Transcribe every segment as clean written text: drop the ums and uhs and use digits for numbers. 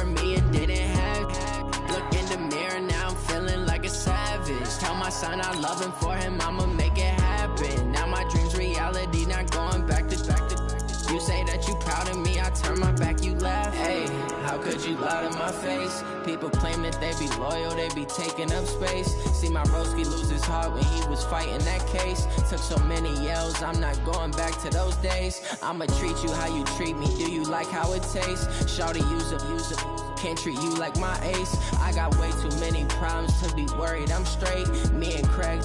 were me and didn't have. Look in the mirror, now I'm feeling like a savage. Tell my son I love him, for him I'ma make it happen. Now my dream's reality, not going back to. You say that you proud of me, I turn my back, you laugh. Hey, how could you lie to my face? People claim that they be loyal, they be taking up space. See my broski lose his heart when he was fighting that case. Took so many yells, I'm not going back to those days. I'ma treat you how you treat me, do you like how it tastes? Shawty, use up, can't treat you like my ace. I got way too many problems to be worried, I'm straight. Me and Craig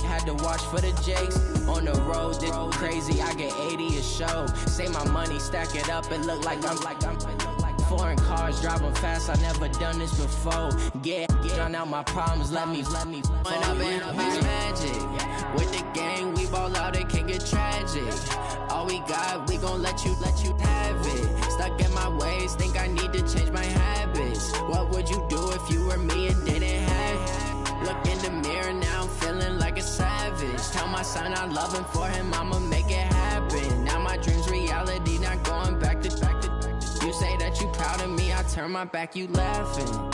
had to watch for the Jakes. On the road, this crazy, I get 80 a show. Say my money, stack it up, it look like I'm foreign cars, driving fast, I never done this before. Drown out my problems, let me When up in it's magic. With the gang, we ball out, it can get tragic. All we got, we gon' let you have it. Stuck in my ways, think I need to change my habits. What would you do if you were me and didn't have? Look in the mirror, now I'm feeling like a savage. Tell my son I love him, for him I'ma make it happen. Now my dream's reality, not going back to. You say that you proud of me, I turn my back, you laughing.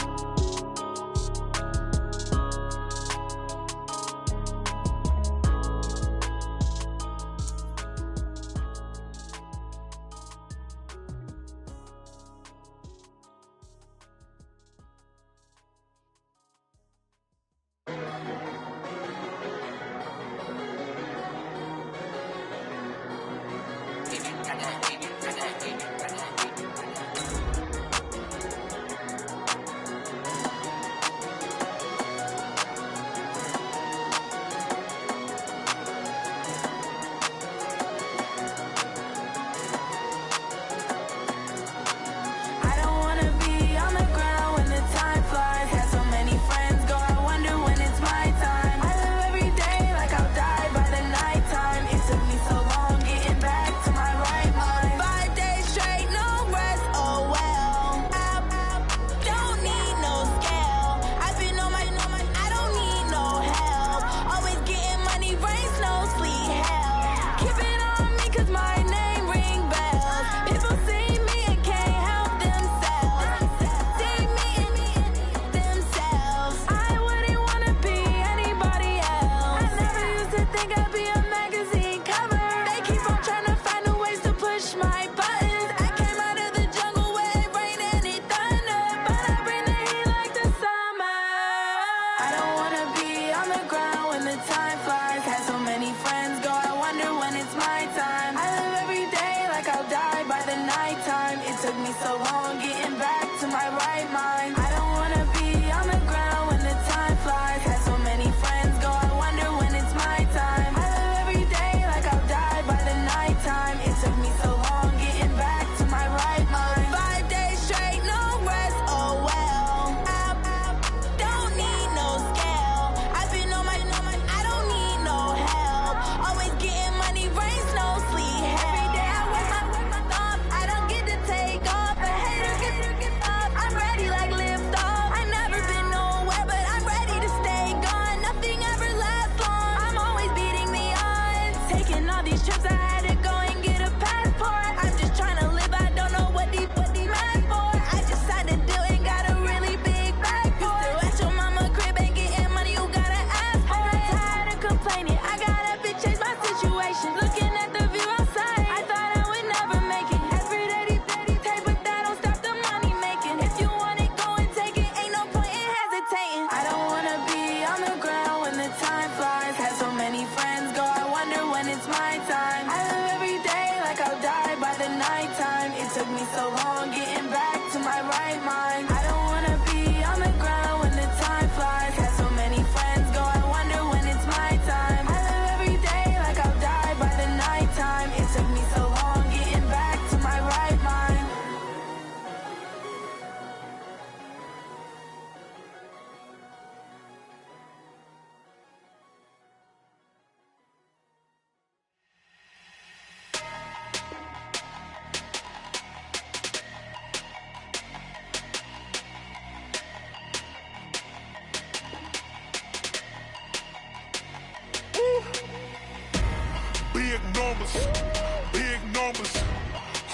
Big numbers,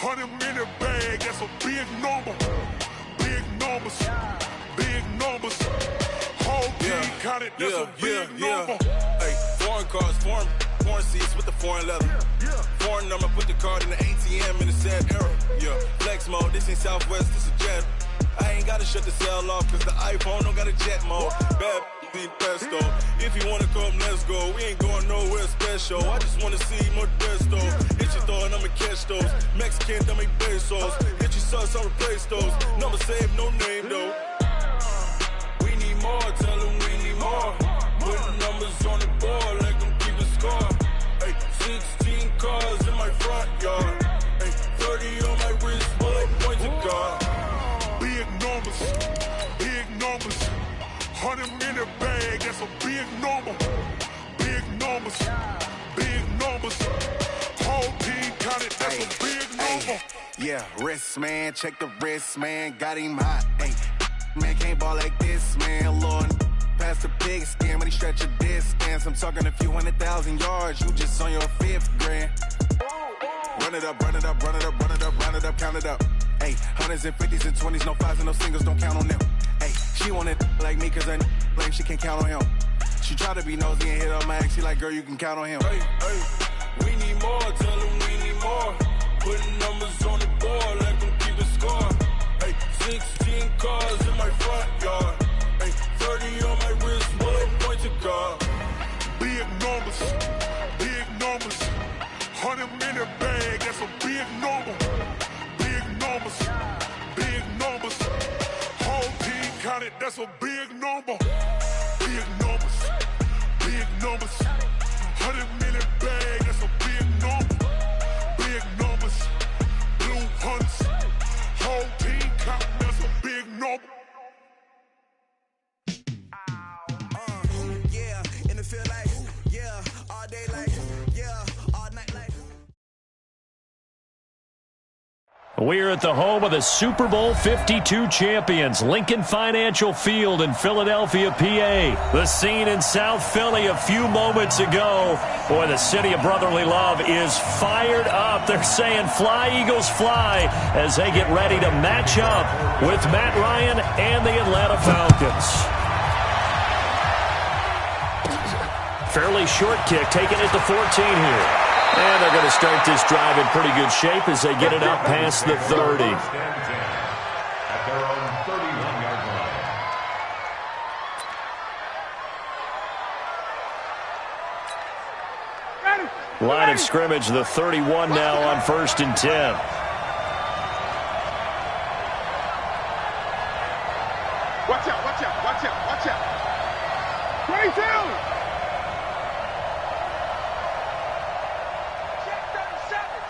100 minute bag, that's a big number. Big numbers. Big numbers. Whole team counted, that's a big number. Hey, foreign cars, foreign seats with the foreign leather. Foreign number, put the card in the ATM in the sad era. Yeah, flex mode, this ain't Southwest, this a jet. I ain't gotta shut the cell off, cause the iPhone don't got a jet mode. Bad be pesto. If you wanna come, let's go. We ain't going nowhere special. I just wanna see more Modesto. Hit your throw and I'ma catch those. Mexican, dummy pesos. Hit your sauce, I'll replace those. Number save, no name though. We need more, tell them we need more. Putting numbers on the board, like them keep a score. Hey, 16 cars in my front yard. Hey, 30 on my wrist, bullet points to God. Big numbers, big numbers. 100 in the bag, that's a big number. Big numbers, big numbers. Whole team counted, that's a big number. Yeah, wrist man, check the wrist man, got him hot. Hey, man can't ball like this, man. Lord, past the big skin, but he stretch a distance. I'm talking a few 100,000 yards, you just on your 5th grand. Run it up, run it up, run it up, run it up, run it up, count it up. Hey, 100s and 50s and 20s, no 5s and no singles, don't count on them. Hey, she want it like me, cause I like she can't count on him. She try to be nosy and hit on my ex, she like, girl, you can count on him. Hey, hey, we need more, tell them we need more. Putting numbers on the board, like them keep a score. Hey, 16 cars in my front yard. Hey, 30 on my wrist, bullet point to God. Big numbers, big numbers. 100 in the bag, that's a big number. Big numbers, big numbers. Whole team counted, that's a big number. Big numbers, big numbers. 100 in the bag, that's a big number. Big numbers, blue hunts. Whole team counting, that's a big number. Yeah, in the field like, yeah, all day like, yeah, all night like. We're at the home of the Super Bowl 52 champions, Lincoln Financial Field in Philadelphia, PA. The scene in South Philly a few moments ago. Boy, the city of brotherly love is fired up. They're saying fly, Eagles, fly, as they get ready to match up with Matt Ryan and the Atlanta Falcons. Fairly short kick, taking it to 14 here. And they're going to start this drive in pretty good shape as they get it up past the 30. Line of scrimmage, the 31 now on 1st and 10. Watch out, watch out, watch out, watch out. 22!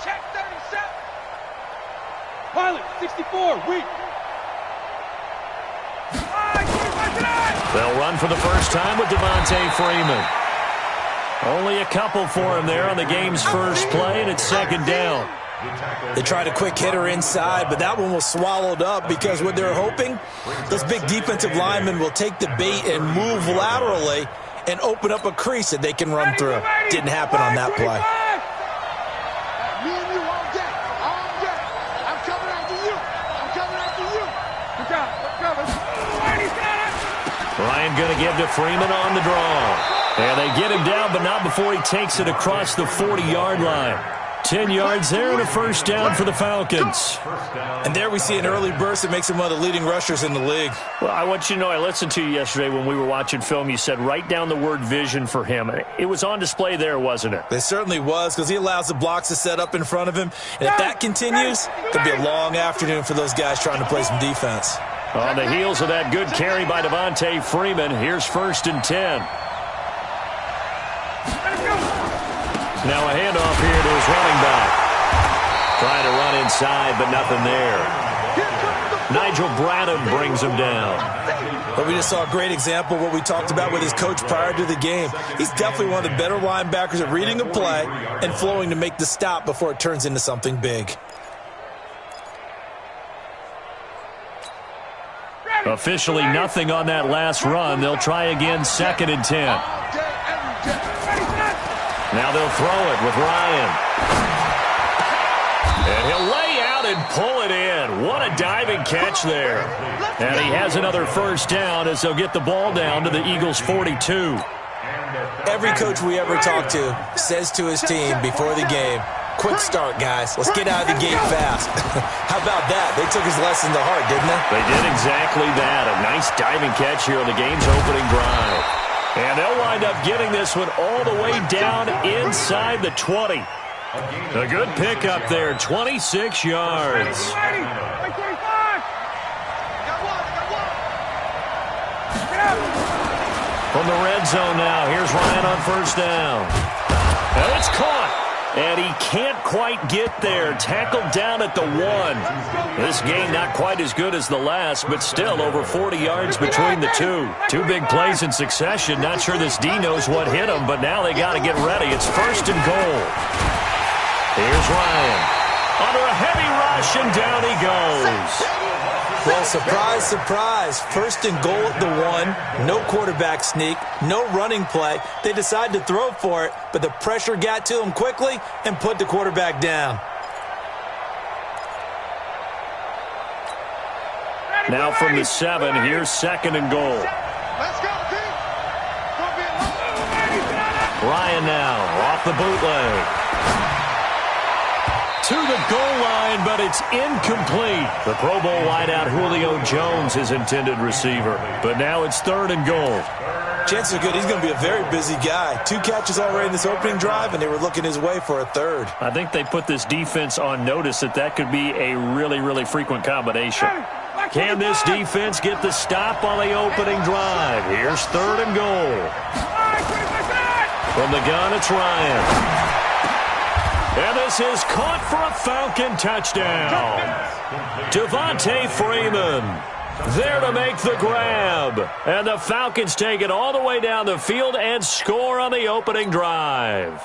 Check 37. Pilot, 64, weak. They'll run for the first time with Devontae Freeman. Only a couple for him there on the game's first play, and it's 2nd down. They tried a quick hitter inside, but that one was swallowed up because what they're hoping, those big defensive linemen will take the bait and move laterally and open up a crease that they can run through. Didn't happen on that play. Me and you all day. All day. I'm coming after you. I'm coming after you. Good job. Cover. Ryan going to give to Freeman on the draw. And they get him down, but not before he takes it across the 40-yard line. 10 yards there and a first down for the Falcons. And there we see an early burst that makes him one of the leading rushers in the league. Well, I want you to know, I listened to you yesterday when we were watching film. You said write down the word vision for him. It was on display there, wasn't it? It certainly was, because he allows the blocks to set up in front of him. And if that continues, it could be a long afternoon for those guys trying to play some defense. On the heels of that good carry by Devontae Freeman, here's 1st and 10. Now a handoff here to his running back. Trying to run inside, but nothing there. Nigel Bradham brings him down. But we just saw a great example of what we talked about with his coach prior to the game. He's definitely one of the better linebackers at reading a play and flowing to make the stop before it turns into something big. Officially nothing on that last run. They'll try again, 2nd and 10. Now they'll throw it with Ryan. And he'll lay out and pull it in. What a diving catch there. And he has another first down as they'll get the ball down to the Eagles' 42. Every coach we ever talk to says to his team before the game, quick start, guys. Let's get out of the gate fast. How about that? They took his lesson to heart, didn't they? They did exactly that. A nice diving catch here on the game's opening drive. And they'll wind up getting this one all the way down inside the 20. A good pickup there, 26 yards. From the red zone now, here's Ryan on first down. And it's caught. And he can't quite get there. Tackled down at the 1. This game not quite as good as the last, but still over 40 yards between the two. Two big plays in succession. Not sure this D knows what hit him, but now they got to get ready. It's first and goal. Here's Ryan. Under a heavy rush, and down he goes. Well, surprise, surprise. First and goal at the 1. No quarterback sneak. No running play. They decided to throw for it, but the pressure got to him quickly and put the quarterback down. Now from the 7, here's second and goal. Ryan now off the bootleg. To the goal line, but it's incomplete. The Pro Bowl wideout Julio Jones, his intended receiver. But now it's third and goal. Chances are good he's going to be a very busy guy. 2 catches already in this opening drive, and they were looking his way for a third. I think they put this defense on notice that could be a really, really frequent combination. Can this defense get the stop on the opening drive? Here's third and goal. From the gun, it's Ryan. And this is caught for a Falcon touchdown. Devontae Freeman there to make the grab. And the Falcons take it all the way down the field and score on the opening drive.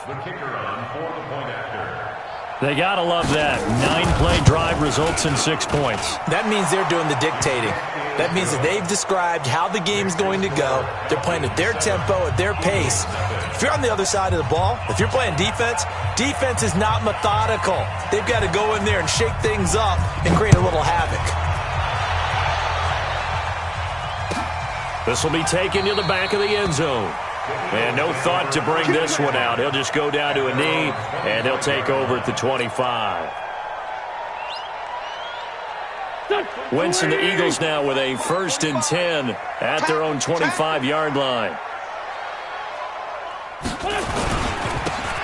They got to love that. 9-play drive results in 6 points. That means they're doing the dictating. That means that they've described how the game's going to go. They're playing at their tempo, at their pace. If you're on the other side of the ball, if you're playing defense, defense is not methodical. They've got to go in there and shake things up and create a little havoc. This will be taken to the back of the end zone. And no thought to bring this one out. He'll just go down to a knee, and he'll take over at the 25. Wentz and the Eagles now with a first and 10 at their own 25-yard line.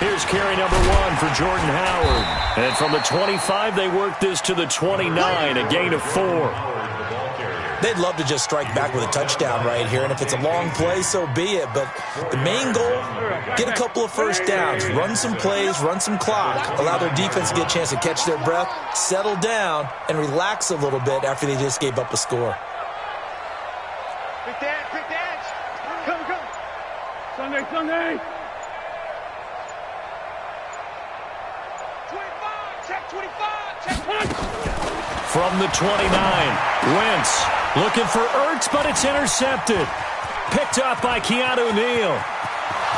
Here's carry number 1 for Jordan Howard. And from the 25, they work this to the 29, a gain of 4. They'd love to just strike back with a touchdown right here, and if it's a long play, so be it. But the main goal, get a couple of first downs, run some plays, run some clock, allow their defense to get a chance to catch their breath, settle down, and relax a little bit after they just gave up a score. Quick dance. Come. Sunday. 25, check 25. From the 29, Wentz looking for Ertz, but it's intercepted. Picked up by Keanu Neal.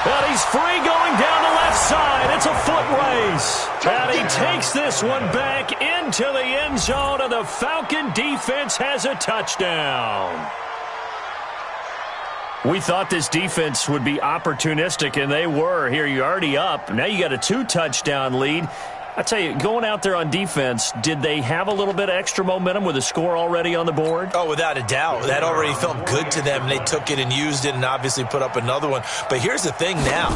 And he's free going down the left side. It's a foot race. And he takes this one back into the end zone, and the Falcon defense has a touchdown. We thought this defense would be opportunistic, and they were. Here, you're already up. Now you got a 2-touchdown lead. I tell you, going out there on defense, did they have a little bit of extra momentum with a score already on the board? Oh, without a doubt. That already felt good to them. They took it and used it and obviously put up another one. But here's the thing now.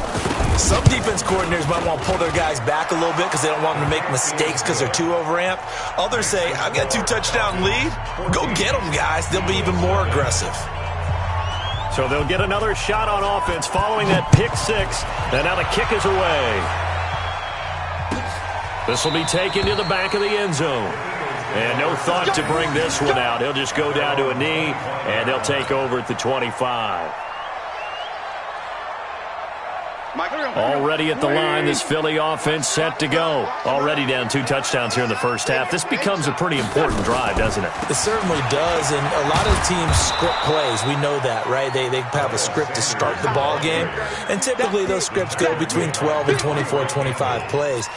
Some defense coordinators might want to pull their guys back a little bit because they don't want them to make mistakes because they're too overamped. Others say, I've got a 2-touchdown lead. Go get them, guys. They'll be even more aggressive. So they'll get another shot on offense following that pick 6. And now the kick is away. This will be taken to the back of the end zone. And no thought to bring this one out. He'll just go down to a knee, and he'll take over at the 25. Already at the line, this Philly offense set to go. Already down 2 touchdowns here in the first half. This becomes a pretty important drive, doesn't it? It certainly does, and a lot of teams script plays. We know that, right? They have a script to start the ball game, and typically those scripts go between 12 and 24, 25 plays.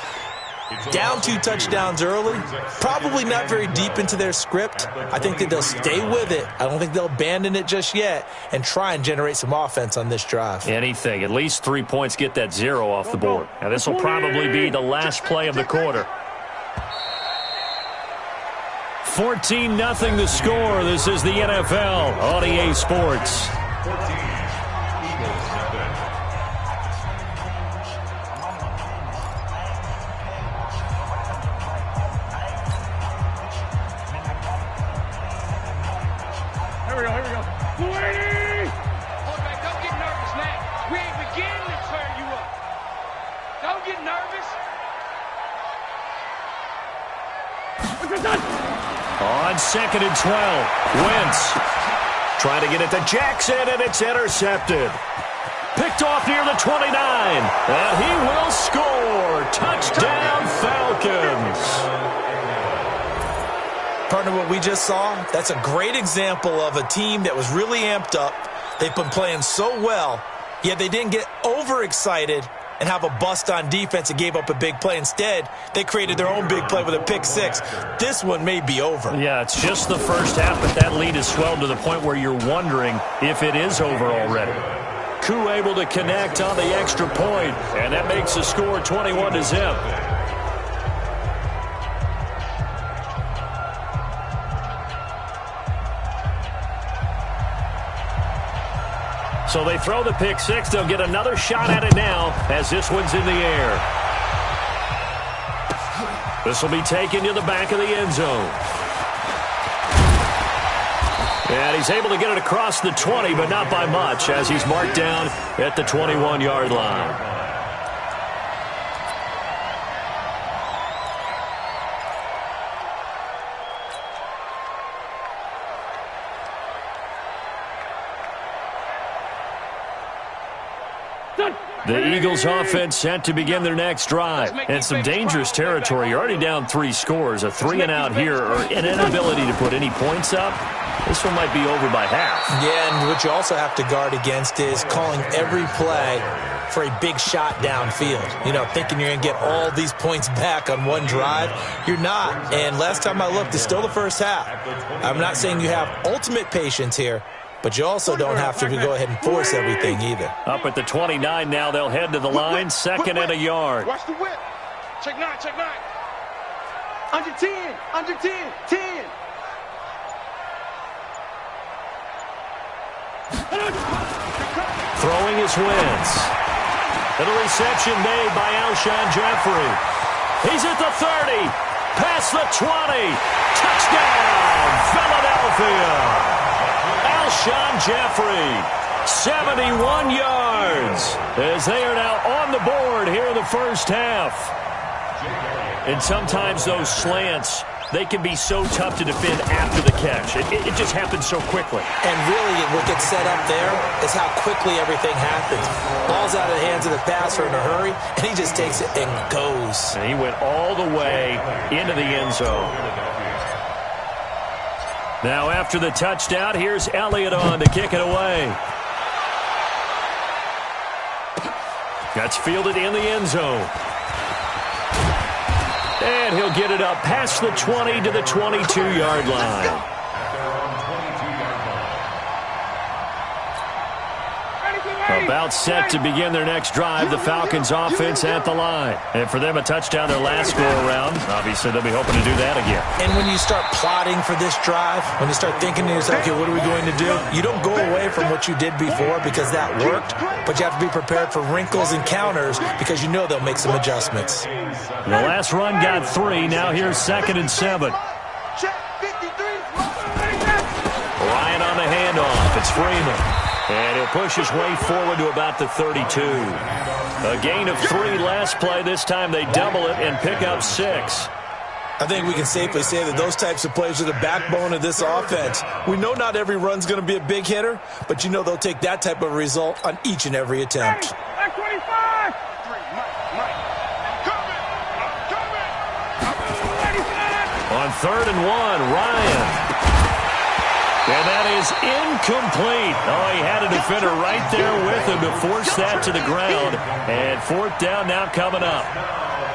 Down 2 touchdowns early, probably not very deep into their script. I think that they'll stay with it. I don't think they'll abandon it just yet and try and generate some offense on this drive. Anything. At least 3 points, get that 0 off the board. Now, this will probably be the last play of the quarter. 14-0 the score. This is the NFL on EA Sports. Here we go. 20! Okay, don't get nervous, man. We ain't beginning to turn you up. Don't get nervous. On 2nd and 12, Wentz trying to get it to Jackson, and it's intercepted. Picked off near the 29, and he will score. Touchdown, Falcons. Partner, what we just saw, that's a great example of a team that was really amped up. They've been playing so well, yet they didn't get overexcited and have a bust on defense and gave up a big play. Instead, they created their own big play with a pick-6. This one may be over. Yeah, it's just the first half, but that lead has swelled to the point where you're wondering if it is over already. Koo able to connect on the extra point, and that makes the score 21-0. So they throw the pick-6. They'll get another shot at it now as this one's in the air. This will be taken to the back of the end zone. And he's able to get it across the 20, but not by much, as he's marked down at the 21-yard line. The Eagles offense set to begin their next drive. And some dangerous territory. You're already down 3 scores. A 3-and-out here, or an inability to put any points up. This one might be over by half. Yeah, and what you also have to guard against is calling every play for a big shot downfield. You know, thinking you're going to get all these points back on one drive. You're not. And last time I looked, it's still the first half. I'm not saying you have ultimate patience here, but you also don't have to go ahead and force everything either. Up at the 29 now, they'll head to the line. 2nd and a yard. Watch the whip. Check 9. Under 10. 10. Throwing his Wentz. And a reception made by Alshon Jeffrey. He's at the 30. Past the 20. Touchdown, Philadelphia. Alshon Jeffrey, 71 yards, as they are now on the board here in the first half. And sometimes those slants, they can be so tough to defend after the catch. It just happens so quickly. And really, what gets set up there is how quickly everything happens. Ball's out of the hands of the passer in a hurry, and he just takes it and goes. And he went all the way into the end zone. Now after the touchdown, here's Elliott on to kick it away. That's fielded in the end zone. And he'll get it up past the 20 to the 22-yard line. About set to begin their next drive, the Falcons offense at the line. And for them, a touchdown their last go-around. Obviously, they'll be hoping to do that again. And when you start plotting for this drive, when you start thinking to yourself, okay, what are we going to do? You don't go away from what you did before because that worked, but you have to be prepared for wrinkles and counters because you know they'll make some adjustments. The last run got 3. Now here's 2nd and 7. Ryan on the handoff. It's Freeman. And he'll push his way forward to about the 32. A gain of 3 last play. This time they double it and pick up 6. I think we can safely say that those types of plays are the backbone of this offense. We know not every run's going to be a big hitter, but you know they'll take that type of result on each and every attempt. Back 25. On 3rd and 1, Ryan. And that is incomplete. Oh, he had a defender right there with him to force that to the ground. And 4th down now coming up.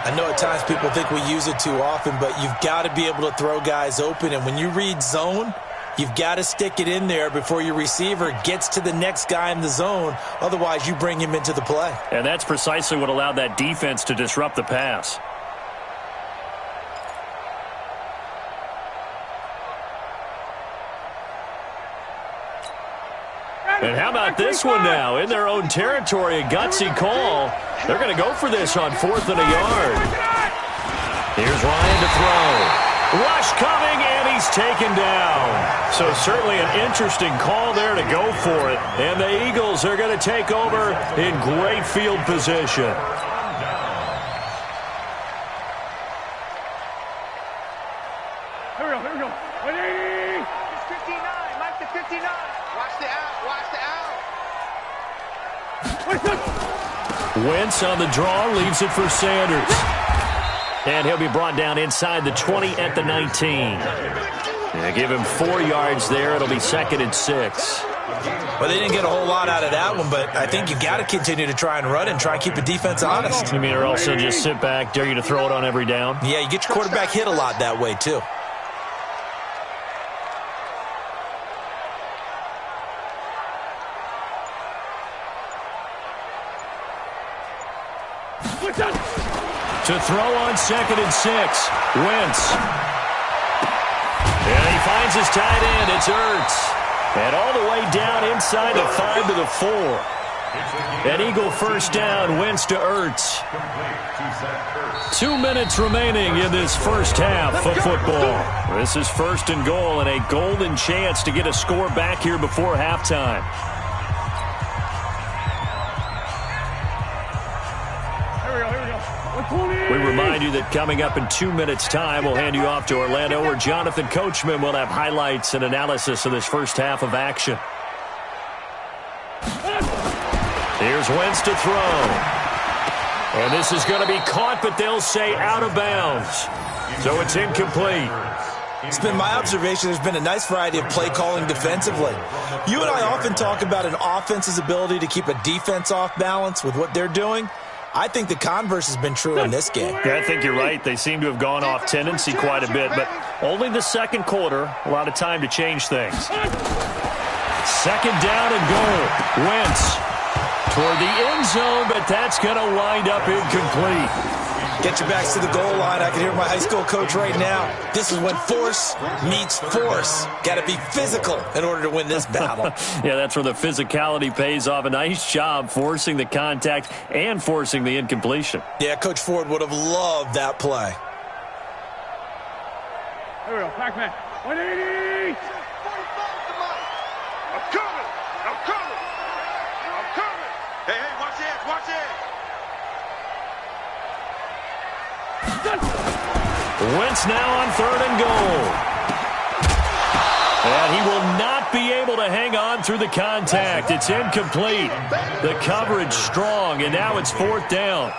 I know at times people think we use it too often, but you've got to be able to throw guys open. And when you read zone, you've got to stick it in there before your receiver gets to the next guy in the zone. Otherwise, you bring him into the play. And that's precisely what allowed that defense to disrupt the pass. And how about this one now? In their own territory, a gutsy call. They're going to go for this on 4th and a yard. Here's Ryan to throw. Rush coming, and he's taken down. So certainly an interesting call there to go for it. And the Eagles are going to take over in great field position. Here we go. 180. It's 59. Mike to 59. Watch the out. Wentz on the draw, leaves it for Sanders. And he'll be brought down inside the 20 at the 19. Yeah, give him 4 yards there. It'll be 2nd and 6. Well, they didn't get a whole lot out of that one, but I think you got to continue to try and run and try and keep the defense honest. You mean, or else they'll just sit back, dare you to throw it on every down? Yeah, you get your quarterback hit a lot that way, too. To throw on 2nd and 6. Wentz. And he finds his tight end. It's Ertz. And all the way down inside the 5 to the 4. An Eagle first down. Wentz to Ertz. 2 minutes remaining in this first half of football. This is 1st and goal and a golden chance to get a score back here before halftime. We remind you that coming up in 2 minutes' time, we'll hand you off to Orlando, where Jonathan Coachman will have highlights and analysis of this first half of action. Here's Wentz to throw. And this is going to be caught, but they'll say out of bounds. So it's incomplete. It's been my observation there's been a nice variety of play calling defensively. You and I often talk about an offense's ability to keep a defense off balance with what they're doing. I think the converse has been true in this game. Yeah, I think you're right. They seem to have gone off tendency quite a bit, but only the second quarter, a lot of time to change things. 2nd down and goal. Wentz toward the end zone, but that's going to wind up incomplete. Get your backs to the goal line. I can hear my high school coach right now. This is when force meets force. Got to be physical in order to win this battle. Yeah, that's where the physicality pays off. A nice job forcing the contact and forcing the incompletion. Yeah, Coach Ford would have loved that play. Here we go. Pac-Man. 180. I'm coming. Hey, watch it. Wentz now on 3rd and goal. And he will not be able to hang on through the contact. It's incomplete. The coverage strong, and now it's 4th down.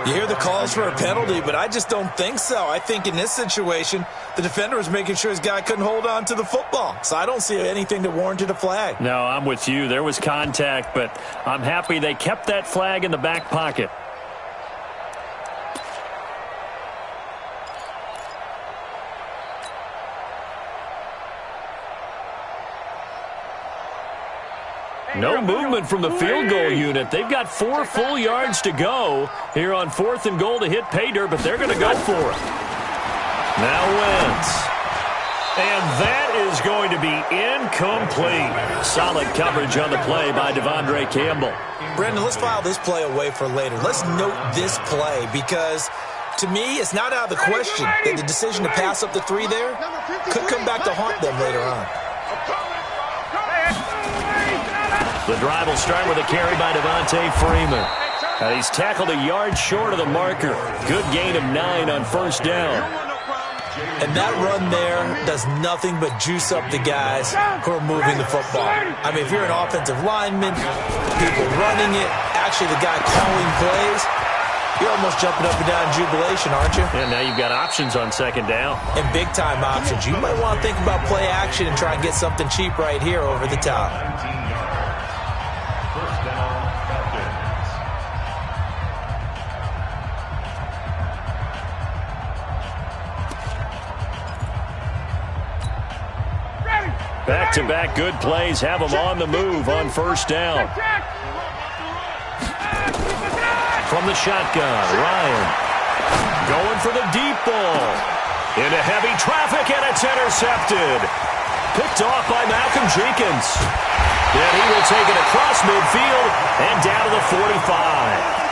You hear the calls for a penalty, but I just don't think so. I think in this situation, the defender was making sure his guy couldn't hold on to the football. So I don't see anything that warranted a flag. No, I'm with you. There was contact, but I'm happy they kept that flag in the back pocket. No movement from the field goal unit. They've got 4 full yards to go here on 4th and goal to hit pay dirt, but they're going to go for it. Now Wentz. And that is going to be incomplete. Solid coverage on the play by Devondre Campbell. Brendan, let's file this play away for later. Let's note this play because, to me, it's not out of the question that the decision to pass up the 3 there could come back to haunt them later on. The drive will start with a carry by Devontae Freeman. He's tackled a yard short of the marker. Good gain of 9 on 1st down. And that run there does nothing but juice up the guys who are moving the football. I mean, if you're an offensive lineman, people running it, actually the guy calling plays, you're almost jumping up and down in jubilation, aren't you? And now you've got options on 2nd down. And big-time options. You might want to think about play action and try and get something cheap right here over the top. Back-to-back good plays have them on the move on first down. From the shotgun, Ryan going for the deep ball. Into heavy traffic, and it's intercepted. Picked off by Malcolm Jenkins. And he will take it across midfield and down to the 45.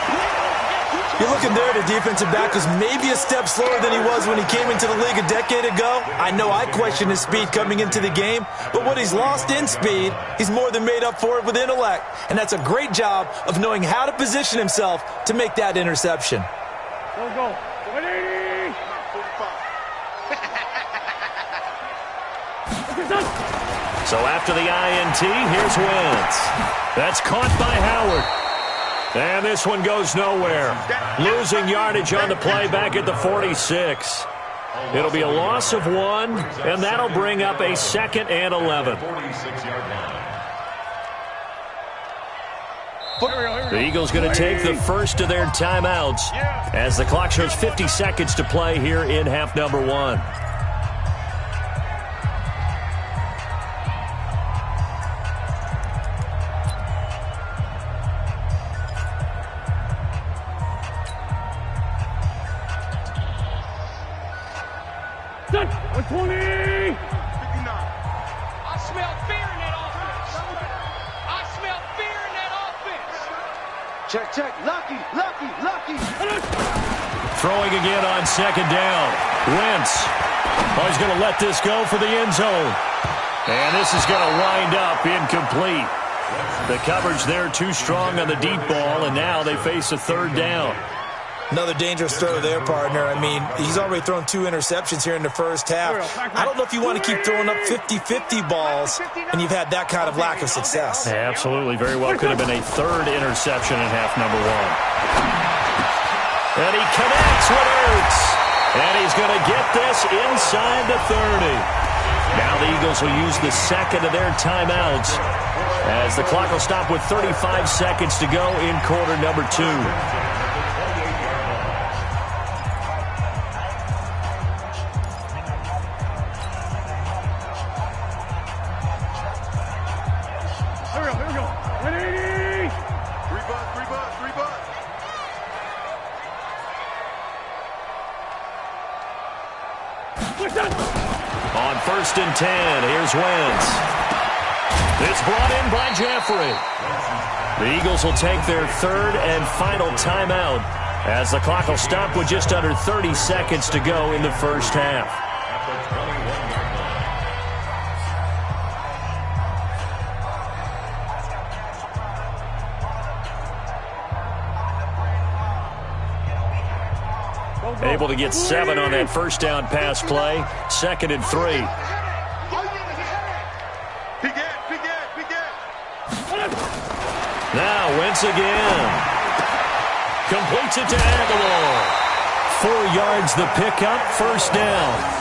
You're looking there, the defensive back was maybe a step slower than he was when he came into the league a decade ago. I know I questioned his speed coming into the game, but what he's lost in speed, he's more than made up for it with intellect. And that's a great job of knowing how to position himself to make that interception. Go. 180. So after the INT, here's Wentz. That's caught by Howard. And this one goes nowhere. Losing yardage on the play back at the 46. It'll be a loss of 1, and that'll bring up a 2nd and 11. The Eagles going to take the first of their timeouts as the clock shows 50 seconds to play here in half number 1. Check. Lucky. Throwing again on 2nd down. Wentz. Oh, he's going to let this go for the end zone. And this is going to wind up incomplete. The coverage there too strong on the deep ball, and now they face a 3rd down. Another dangerous throw there, partner. I mean, he's already thrown 2 interceptions here in the first half. I don't know if you want to keep throwing up 50-50 balls and you've had that kind of lack of success. Yeah, absolutely. Very well could have been a 3rd interception in half number 1. And he connects with Ertz. And he's going to get this inside the 30. Now the Eagles will use the 2nd of their timeouts as the clock will stop with 35 seconds to go in quarter number 2. On 1st and 10, here's Wentz. It's brought in by Jeffrey. The Eagles will take their 3rd and final timeout as the clock will stop with just under 30 seconds to go in the first half. Able to get 7 on that first down pass play. 2nd and 3. Now Wentz again. Completes it to Aguilar. 4 yards the pickup, first down.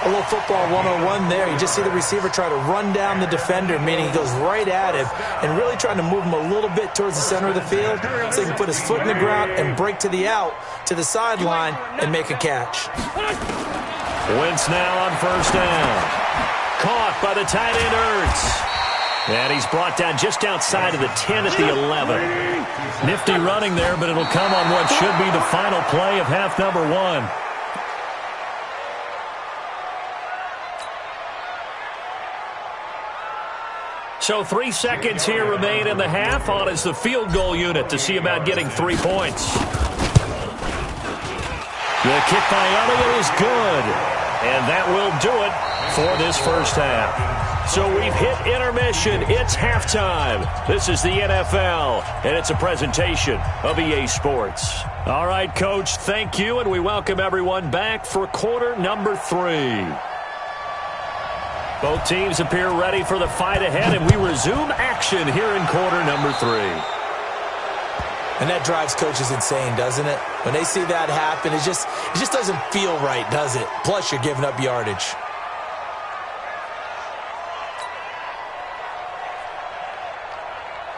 A little football 101 there. You just see the receiver try to run down the defender, meaning he goes right at him and really trying to move him a little bit towards the center of the field so he can put his foot in the ground and break to the out, to the sideline, and make a catch. Wentz now on first down. Caught by the tight end Ertz. And he's brought down just outside of the 10 at the 11. Nifty running there, but it'll come on what should be the final play of half number 1. So 3 seconds here remain in the half. On is the field goal unit to see about getting 3 points. The kick by Elliott is good. And that will do it for this first half. So we've hit intermission. It's halftime. This is the NFL, and it's a presentation of EA Sports. All right, Coach, thank you, and we welcome everyone back for quarter number 3. Both teams appear ready for the fight ahead, and we resume action here in quarter number 3. And that drives coaches insane, doesn't it? When they see that happen, it just doesn't feel right, does it? Plus, you're giving up yardage.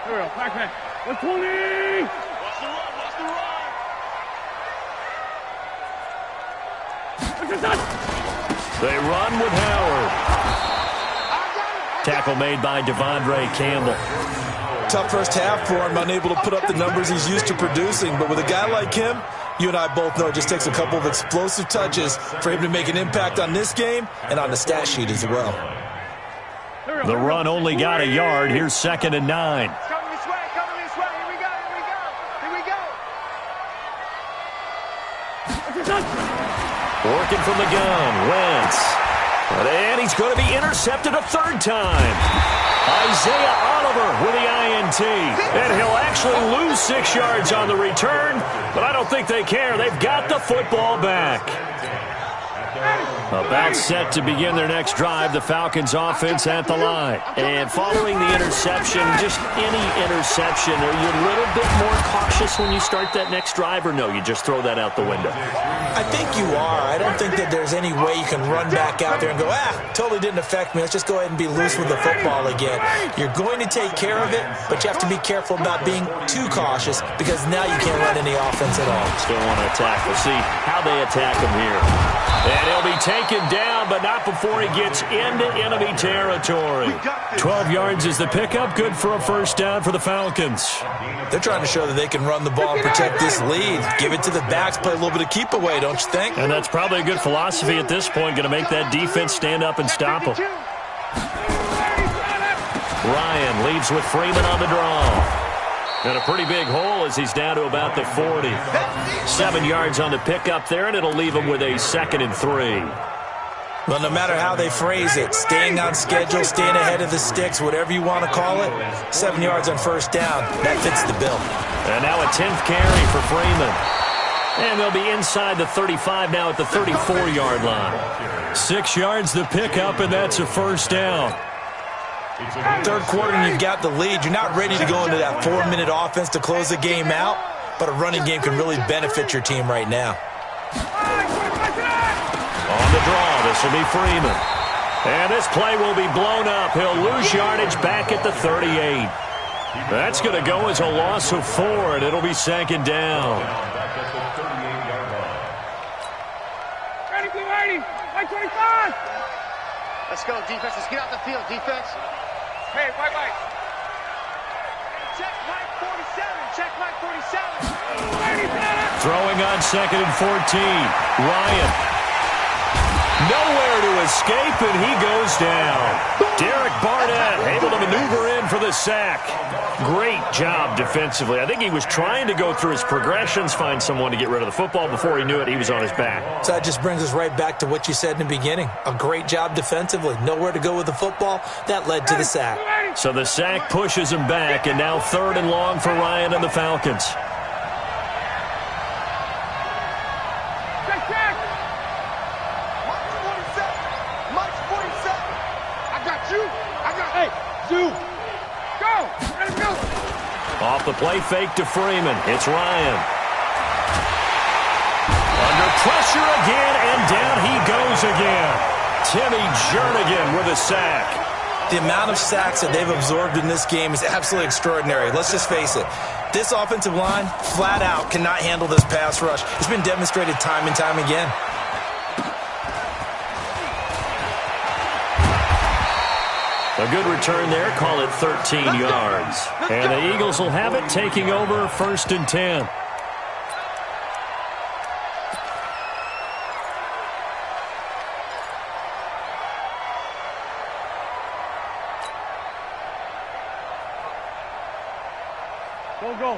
Here we go. Back. 120. They run with Howard. Tackle made by Devondre Campbell. Tough first half for him, unable to put up the numbers he's used to producing. But with a guy like him, you and I both know it just takes a couple of explosive touches for him to make an impact on this game and on the stat sheet as well. The run only got a yard. Here's 2nd and 9. Coming this way, here we go, Working from the gun, Wentz. And he's going to be intercepted a 3rd time. Isaiah Oliver with the INT. And he'll actually lose 6 yards on the return, but I don't think they care. They've got the football back. About set to begin their next drive, the Falcons offense at the line. And following the interception, just any interception, are you a little bit more cautious when you start that next drive, or no, you just throw that out the window? I think you are. I don't think that there's any way you can run back out there and go, totally didn't affect me. Let's just go ahead and be loose with the football again. You're going to take care of it, but you have to be careful about being too cautious because now you can't run any offense at all. Still want to attack. We'll see how they attack him here. And he'll be taken down, but not before he gets into enemy territory. 12 yards is the pickup. Good for a 1st down for the Falcons. They're trying to show that they can run the ball and protect this lead. Give it to the backs, play a little bit of keep away, don't you think? And that's probably a good philosophy at this point, going to make that defense stand up and stop them. Ryan leaves with Freeman on the draw. And a pretty big hole as he's down to about the 40. 7 yards on the pickup there, and it'll leave him with a 2nd and 3. Well, no matter how they phrase it, staying on schedule, staying ahead of the sticks, whatever you want to call it, 7 yards on 1st down, that fits the bill. And now a 10th carry for Freeman. And they'll be inside the 35 now at the 34-yard line. 6 yards the pickup, and that's a 1st down. 3rd quarter and you've got the lead. You're not ready to go into that 4-minute offense to close the game out, but a running game can really benefit your team right now. On the draw, this will be Freeman. And this play will be blown up. He'll lose yardage back at the 38. That's going to go as a loss of 4, and it'll be 2nd down. Ready, be ready. 25. Let's go, defense. Let's get out the field, defense. Hey, white. Check Mike 47. Check Mike 47. Throwing on 2nd and 14. Ryan. Nowhere to escape, and he goes down. Derek Barnett able to maneuver in for the sack. Great job defensively. I think he was trying to go through his progressions, find someone to get rid of the football. Before he knew it, he was on his back. So that just brings us right back to what you said in the beginning. A great job defensively. Nowhere to go with the football. That led to the sack. So the sack pushes him back, and now 3rd and long for Ryan and the Falcons. Off the play fake to Freeman. It's Ryan. Under pressure again, and down he goes again. Timmy Jernigan with a sack. The amount of sacks that they've absorbed in this game is absolutely extraordinary. Let's just face it. This offensive line, flat out, cannot handle this pass rush. It's been demonstrated time and time again. A good return there. Call it 13 yards. And the Eagles will have it, taking over 1st and 10.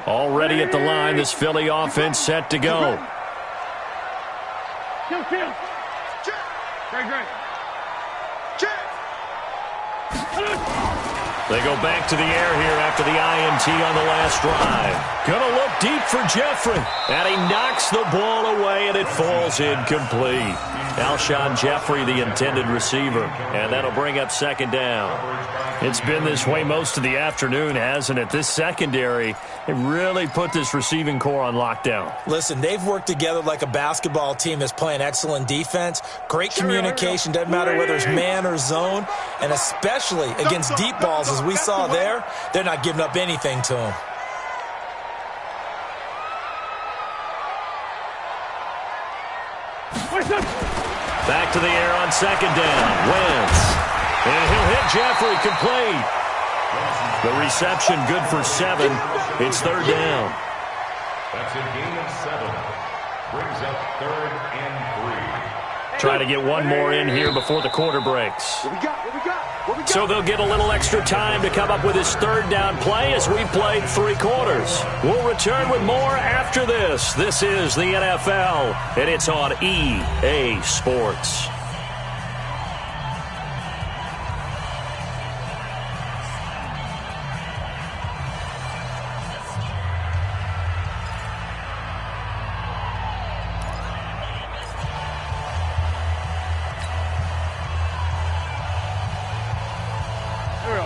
Already at the line, this Philly offense set to go. Kill. Great. They go back to the air here after the INT on the last drive. Gonna look deep for Jeffrey. And he knocks the ball away, and it falls incomplete. Alshon Jeffrey, the intended receiver. And that'll bring up 2nd down. It's been this way most of the afternoon, hasn't it? This secondary, they really put this receiving core on lockdown. Listen, they've worked together like a basketball team that's playing excellent defense. Great communication, doesn't matter whether it's man or zone. And especially against deep balls, as we saw there, they're not giving up anything to them. Back to the air on 2nd down. Wentz. And he'll hit Jeffrey, complete. The reception good for 7. It's third down. That's a gain of 7. Brings up 3rd and 3. Try to get one more in here before the quarter breaks. So they'll get a little extra time to come up with his third down play as we played 3 quarters. We'll return with more after this. This is the NFL, and it's on EA Sports.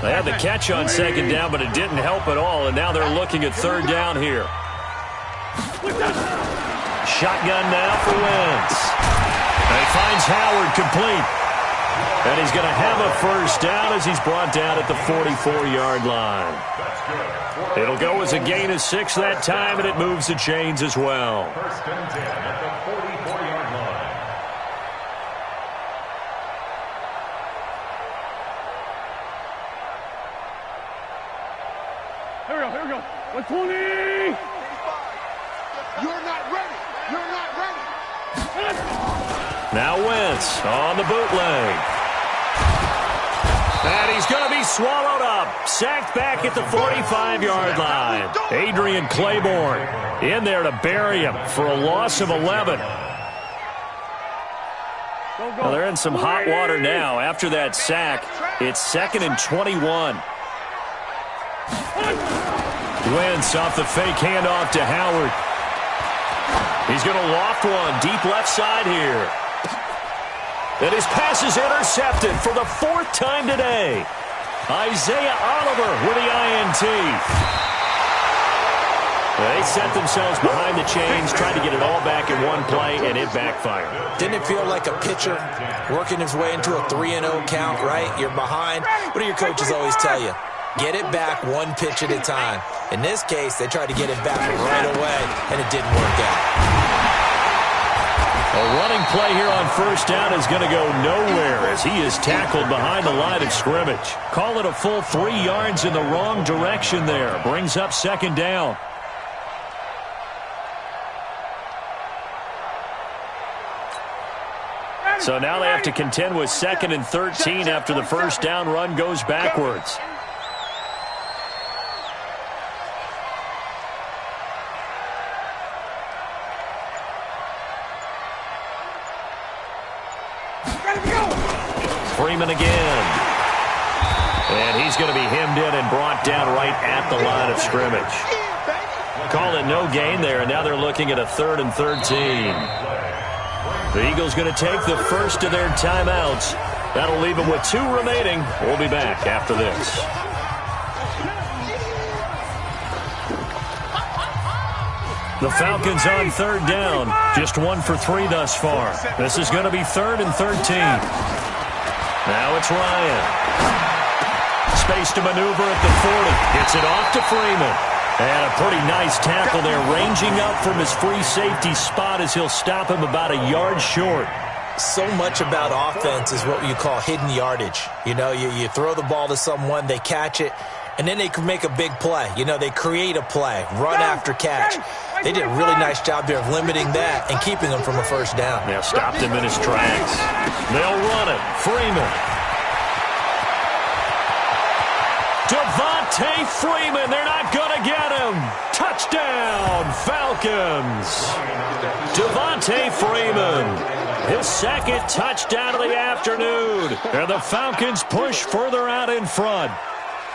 They had the catch on second down, but it didn't help at all, and now they're looking at third down here. Shotgun now for Wentz. And he finds Howard complete. And he's going to have a first down as he's brought down at the 44-yard line. It'll go as a gain of 6 that time, and it moves the chains as well. First and 10 at the 44-yard line. Here we go. 120. You're not ready. You're not ready. Now Wentz on the bootleg. And he's going to be swallowed up. Sacked back at the 45-yard line. Adrian Claiborne in there to bury him for a loss of 11. Well, they're in some hot water now. After that sack, it's 2nd and 21. Wentz off the fake handoff to Howard. He's going to loft one deep left side here. And his pass is intercepted for the 4th time today. Isaiah Oliver with the INT. They set themselves behind the chains, tried to get it all back in one play, and it backfired. Didn't it feel like a pitcher working his way into a 3-0 count, right? You're behind. What do your coaches always tell you? Get it back one pitch at a time. In this case, they tried to get it back right away, and it didn't work out. A running play here on first down is going to go nowhere as he is tackled behind the line of scrimmage. Call it a full 3 yards in the wrong direction there. Brings up 2nd down. So now they have to contend with 2nd and 13 after the first down run goes backwards. Freeman again. And he's going to be hemmed in and brought down right at the line of scrimmage. Call it no gain there, and now they're looking at a 3rd and 13. The Eagles going to take the first of their timeouts. That'll leave them with 2 remaining. We'll be back after this. The Falcons on third down. Just 1 for 3 thus far. This is going to be 3rd and 13. Now it's Ryan. Space to maneuver at the 40. Gets it off to Freeman. And a pretty nice tackle there, ranging up from his free safety spot as he'll stop him about a yard short. So much about offense is what you call hidden yardage. You know, you throw the ball to someone, they catch it, and then they can make a big play. You know, they create a play, run after catch. They did a really nice job there of limiting that and keeping him from a first down. Now stopped him in his tracks. They'll run it. Freeman. Devontae Freeman. They're not going to get him. Touchdown, Falcons. Devontae Freeman. His 2nd touchdown of the afternoon. And the Falcons push further out in front.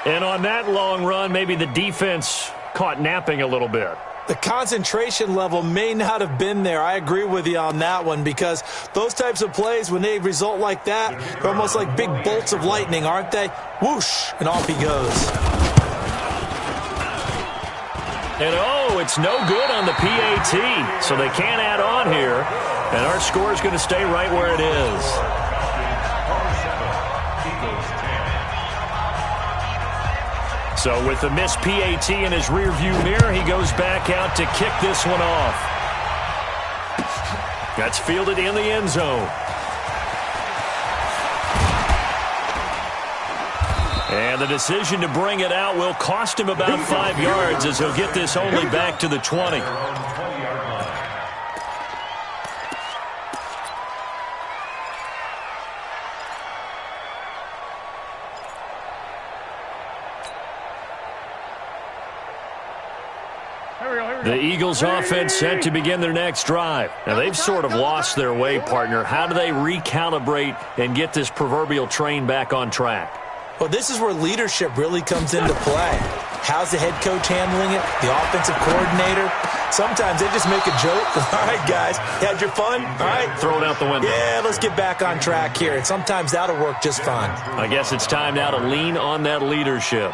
And on that long run, maybe the defense caught napping a little bit. The concentration level may not have been there. I agree with you on that one because those types of plays, when they result like that, they're almost like big bolts of lightning, aren't they? Whoosh, and off he goes. And oh, it's no good on the PAT, so they can't add on here. And our score is going to stay right where it is. So with the missed PAT in his rearview mirror, he goes back out to kick this one off. That's fielded in the end zone. And the decision to bring it out will cost him about 5 yards as he'll get this only back to the 20. The Eagles offense set to begin their next drive. Now, they've sort of lost their way, partner. How do they recalibrate and get this proverbial train back on track? Well, this is where leadership really comes into play. How's the head coach handling it? The offensive coordinator? Sometimes they just make a joke. All right, guys, had your fun? All right. Throw it out the window. Yeah, let's get back on track here. And sometimes that'll work just fine. I guess it's time now to lean on that leadership.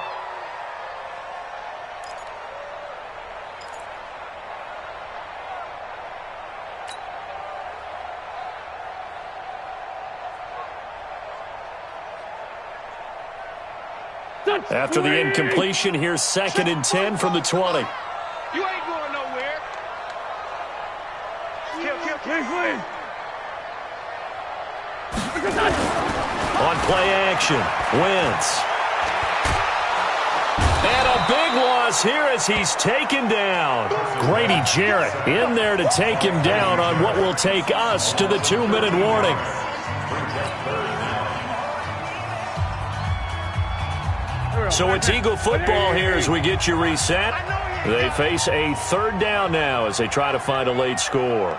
After the incompletion, here's 2nd and 10 from the 20. You ain't going nowhere. Kill. On play action, Wentz. And a big loss here as he's taken down. Grady Jarrett in there to take him down on what will take us to the 2-minute warning. So it's Eagle football here as we get you reset. They face a 3rd down now as they try to find a late score.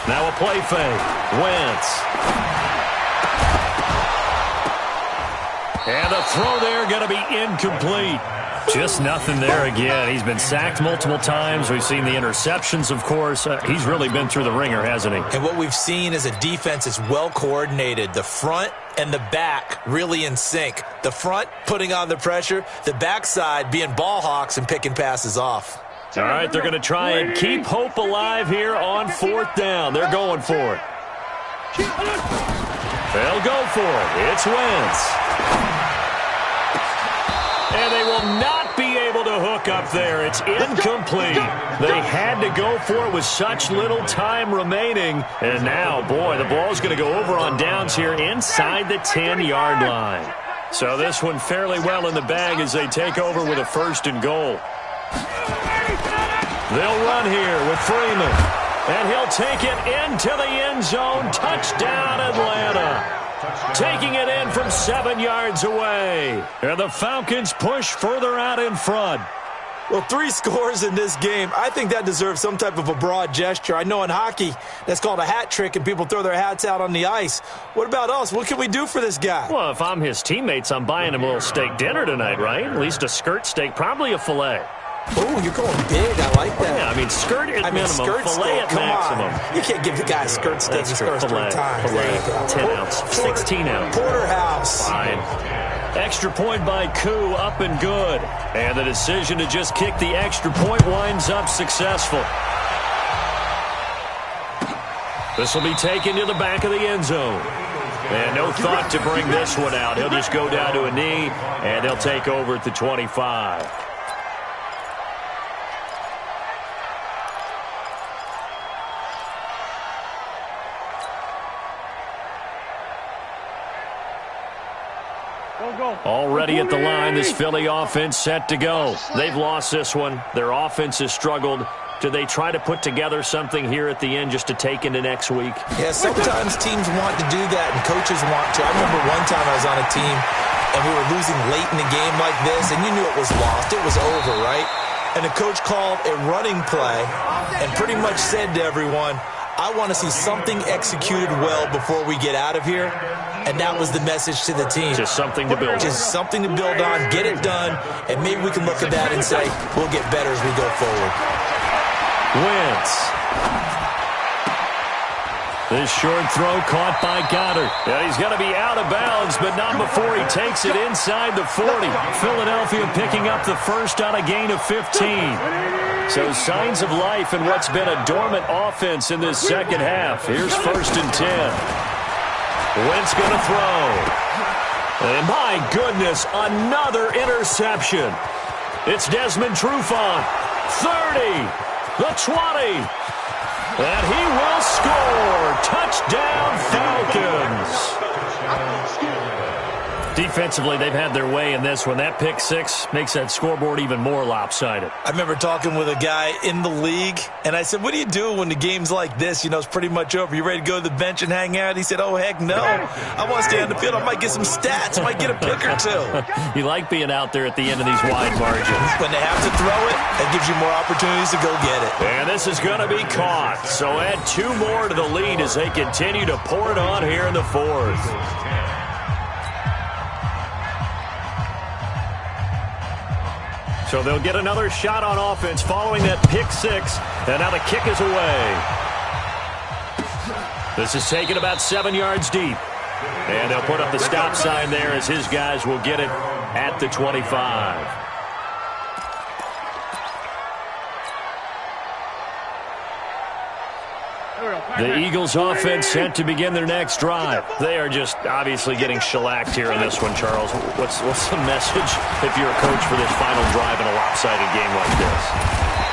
Now a play fake. Wentz. And a throw there going to be incomplete. Just nothing there again. He's been sacked multiple times. We've seen the interceptions, of course. He's really been through the ringer, hasn't he? And what we've seen is a defense that's well coordinated. The front and the back really in sync. The front putting on the pressure. The backside being ball hawks and picking passes off. All right, they're going to try and keep hope alive here on 4th down. They're going for it. They'll go for it. It's Wentz. And they will not be able to hook up there. It's incomplete. They had to go for it with such little time remaining. And now, boy, the ball's going to go over on downs here inside the 10-yard line. So this one fairly well in the bag as they take over with a 1st and goal. They'll run here with Freeman. And he'll take it into the end zone. Touchdown, Atlanta. Taking it in from 7 yards away. And the Falcons push further out in front. Well, 3 scores in this game. I think that deserves some type of a broad gesture. I know in hockey, that's called a hat trick, and people throw their hats out on the ice. What about us? What can we do for this guy? Well, if I'm his teammates, I'm buying him a little steak dinner tonight, right? At least a skirt steak, probably a filet. Oh, you're going big. I like that. Yeah, I mean, skirt at minimum, skirt filet steak. at maximum. On. You can't give the guy a skirt steak. He scores 3 times. Filet, 10 ounce, 16 ounce. Porterhouse. Fine. Extra point by Koo, up and good. And the decision to just kick the extra point winds up successful. This will be taken to the back of the end zone. And no thought to bring this one out. He'll just go down to a knee, and he'll take over at the 25. Already at the line, this Philly offense set to go. They've lost this one. Their offense has struggled. Do they try to put together something here at the end just to take into next week? Yeah, sometimes teams want to do that and coaches want to. I remember one time I was on a team and we were losing late in the game like this, and you knew it was lost. It was over, right? And the coach called a running play and pretty much said to everyone, I want to see something executed well before we get out of here. And that was the message to the team. Just something to build on. Just something to build on, get it done, and maybe we can look at that and say, we'll get better as we go forward. Wentz. This short throw caught by Goddard. Yeah, he's going to be out of bounds, but not before he takes it inside the 40. Philadelphia picking up the first on a gain of 15. So signs of life in what's been a dormant offense in this second half. Here's 1st and 10. Wentz going to throw. And my goodness, another interception. It's Desmond Trufant. 30. The 20. And he will score. Touchdown, Falcons. Defensively, they've had their way in this one. That pick six makes that scoreboard even more lopsided. I remember talking with a guy in the league, and I said, what do you do when the game's like this? You know, it's pretty much over. You ready to go to the bench and hang out? He said, oh, heck no. I want to stay on the field. I might get some stats. I might get a pick or two. You like being out there at the end of these wide margins. When they have to throw it, that gives you more opportunities to go get it. And this is going to be caught. So add 2 more to the lead as they continue to pour it on here in the fourth. So they'll get another shot on offense following that pick six. And now the kick is away. This is taken about 7 yards deep. And they'll put up the stop sign there as his guys will get it at the 25. The Eagles offense set to begin their next drive. They are just obviously getting shellacked here in this one, Charles. What's the message if you're a coach for this final drive in a lopsided game like this?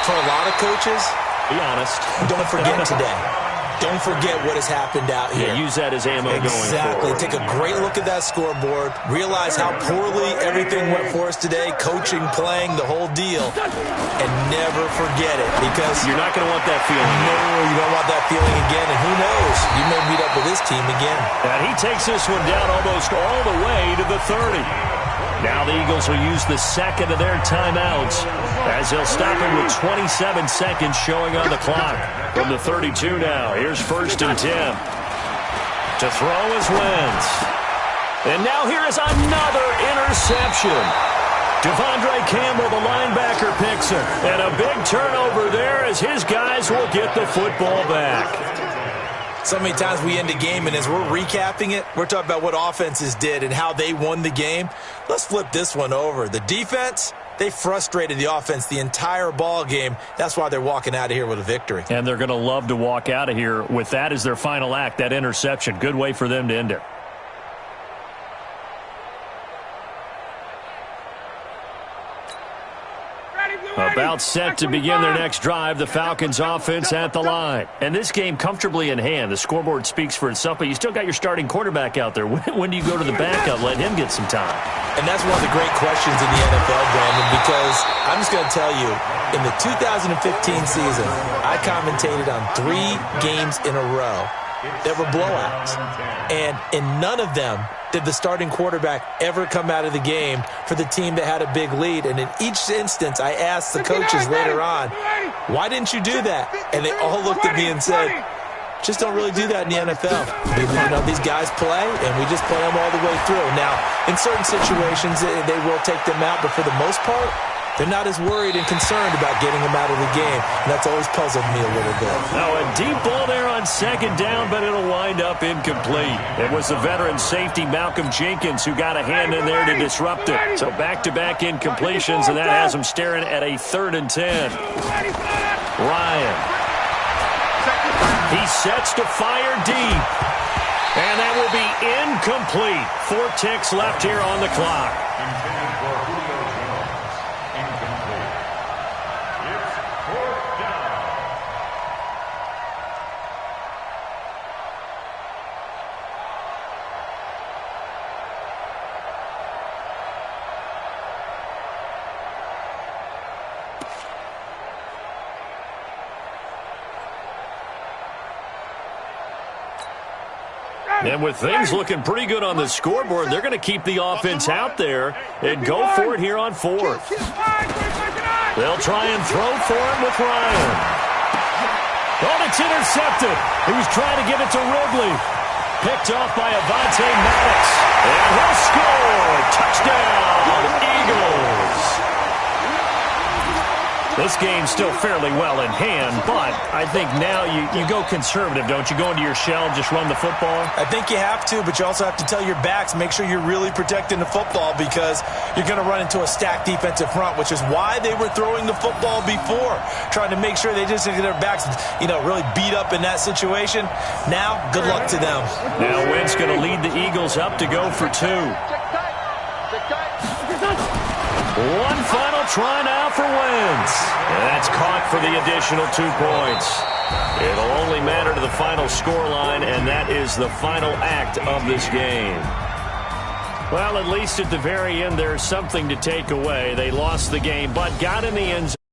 For a lot of coaches, be honest. Don't forget today. Don't forget what has happened out here. Yeah, use that as ammo going forward. Exactly. Take a great look at that scoreboard. Realize how poorly everything went for us today. Coaching, playing, the whole deal. And never forget it, because you're not going to want that feeling. No, you don't want that feeling again. And who knows? You may meet up with this team again. And he takes this one down almost all the way to the 30. Now the Eagles will use the second of their timeouts as they'll stop it with 27 seconds showing on the clock. From the 32 now, here's 1st and 10. To throw is Wentz. And now here is another interception. Devondre Campbell, the linebacker, picks it. And a big turnover there as his guys will get the football back. So many times we end a game, and as we're recapping it, we're talking about what offenses did and how they won the game. Let's flip this one over. The defense, they frustrated the offense the entire ball game. That's why they're walking out of here with a victory. And they're going to love to walk out of here with that as their final act, that interception. Good way for them to end it. About set to begin their next drive, the Falcons offense at the line. And this game comfortably in hand. The scoreboard speaks for itself, but you still got your starting quarterback out there. When do you go to the backup? Let him get some time. And that's one of the great questions in the NFL, Brandon, because I'm just going to tell you, in the 2015 season, I commentated on 3 games in a row that were blowouts. And in none of them did the starting quarterback ever come out of the game for the team that had a big lead. And in each instance, I asked the coaches later on, why didn't you do that? And they all looked at me and said, just don't really do that in the NFL. You know, these guys play, and we just play them all the way through. Now, in certain situations, they will take them out, but for the most part, they're not as worried and concerned about getting them out of the game. And that's always puzzled me a little bit. Now, a deep ball there on 2nd down, but it'll wind up incomplete. It was the veteran safety, Malcolm Jenkins, who got a hand in there to disrupt it. So back-to-back incompletions, and that has them staring at a 3rd and 10. Ryan. He sets to fire deep. And that will be incomplete. 4 ticks left here on the clock. And with things looking pretty good on the scoreboard, they're going to keep the offense out there and go for it here on 4th. They'll try and throw for it with Ryan. Oh, it's intercepted. He was trying to give it to Ridley. Picked off by Avonte Maddox. And he'll score. Touchdown, Eagles. This game's still fairly well in hand, but I think now you go conservative, don't you? Go into your shell and just run the football? I think you have to, but you also have to tell your backs, make sure you're really protecting the football, because you're going to run into a stacked defensive front, which is why they were throwing the football before, trying to make sure they just get their backs, really beat up in that situation. Now, good luck to them. Now, Wentz going to lead the Eagles up to go for 2. One final try now for Wentz. And that's caught for the additional 2 points. It'll only matter to the final scoreline, and that is the final act of this game. Well, at least at the very end, there's something to take away. They lost the game, but got in the end zone.